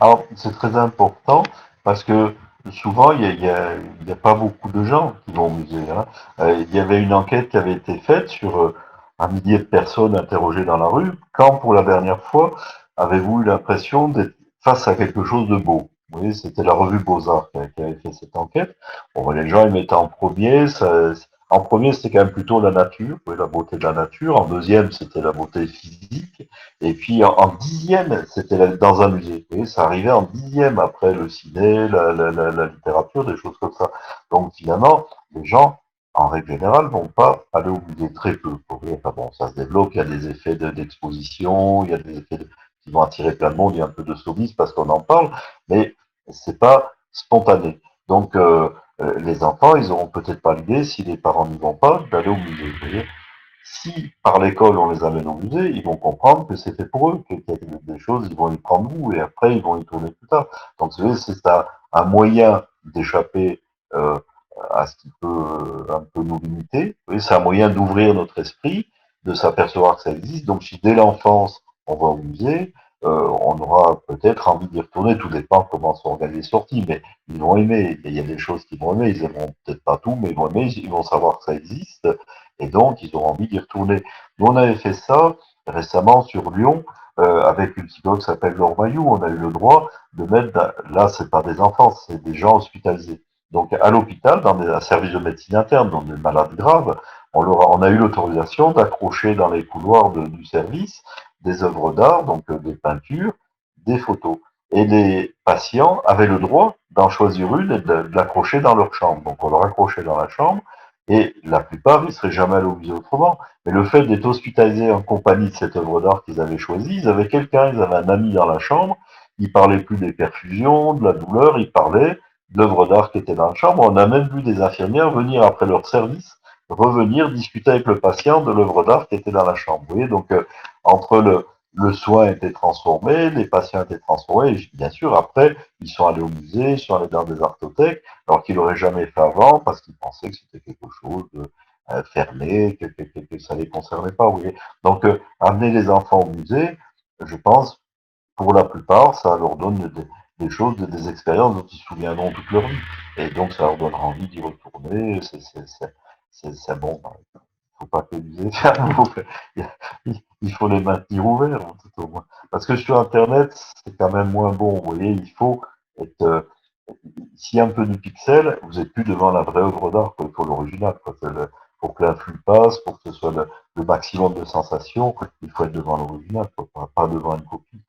Alors, c'est très important parce que souvent, il y a pas beaucoup de gens qui vont au musée, hein. Il y avait une enquête qui avait été faite sur 1 millier de personnes interrogées dans la rue. Quand, pour la dernière fois, avez-vous eu l'impression d'être face à quelque chose de beau? Vous voyez, c'était la revue Beaux-Arts qui avait fait cette enquête. Bon, les gens, ils mettaient en premier, en premier, c'était quand même plutôt la nature, oui, la beauté de la nature. En deuxième, c'était la beauté physique. Et puis en dixième, c'était dans un musée. Vous voyez, ça arrivait en dixième après le ciné, la littérature, des choses comme ça. Donc finalement, les gens, en règle générale, vont pas aller au musée très peu. Vous voyez, enfin bon, ça se développe, il y a des effets d'exposition, il y a des effets qui vont attirer plein de monde, il y a un peu de snobisme parce qu'on en parle, mais c'est pas spontané. Donc les enfants, ils auront peut-être pas l'idée, si les parents n'y vont pas, d'aller au musée. Vous voyez, si par l'école on les amène au musée, ils vont comprendre que c'est fait pour eux, qu'il y a des choses, ils vont y prendre goût et après ils vont y tourner plus tard. Donc vous savez, c'est un moyen d'échapper euh, à ce qui peut un peu nous limiter. Vous voyez, c'est un moyen d'ouvrir notre esprit, de s'apercevoir que ça existe. Donc si dès l'enfance on va au musée, on aura peut-être envie d'y retourner. Tout dépend comment sont organisées les sorties, mais ils vont aimer. Il y a des choses qu'ils vont aimer. Ils aimeront peut-être pas tout, mais ils vont aimer. Ils vont savoir que ça existe et donc, ils auront envie d'y retourner. Nous, on avait fait ça récemment sur Lyon, avec une psychologue qui s'appelle Laure Mayou. On a eu le droit de mettre, là, c'est pas des enfants, c'est des gens hospitalisés. Donc, à l'hôpital, dans un service de médecine interne, dans des malades graves, on a eu l'autorisation d'accrocher dans les couloirs du service des œuvres d'art, donc des peintures, des photos. Et les patients avaient le droit d'en choisir une et de l'accrocher dans leur chambre. Donc, on leur accrochait dans la chambre et la plupart, ils seraient jamais allés au musée autrement. Mais le fait d'être hospitalisé en compagnie de cette œuvre d'art qu'ils avaient choisie, ils avaient quelqu'un, ils avaient un ami dans la chambre, ils parlaient plus des perfusions, de la douleur, ils parlaient de l'œuvre d'art qui était dans la chambre. On a même vu des infirmières venir après leur service, revenir discuter avec le patient de l'œuvre d'art qui était dans la chambre. Vous voyez, donc entre le soin était transformé, les patients étaient transformés, et bien sûr, après, ils sont allés au musée, ils sont allés dans des artothèques, alors qu'ils n'auraient jamais fait avant parce qu'ils pensaient que c'était quelque chose de fermé, que ça ne les concernait pas. Vous voyez. Donc, amener les enfants au musée, je pense, pour la plupart, ça leur donne des choses, des expériences dont ils se souviendront toute leur vie. Et donc, ça leur donnera envie d'y retourner. C'est bon. Il ne faut pas que les musées ferment. Il faut les maintenir ouverts, tout au moins. Parce que sur Internet, c'est quand même moins bon. Vous voyez, il faut être s'il y a un peu de pixel, vous n'êtes plus devant la vraie œuvre d'art, il faut l'original. Pour que l'influx passe, pour que ce soit le maximum de sensations, il faut être devant l'original, pas devant une copie.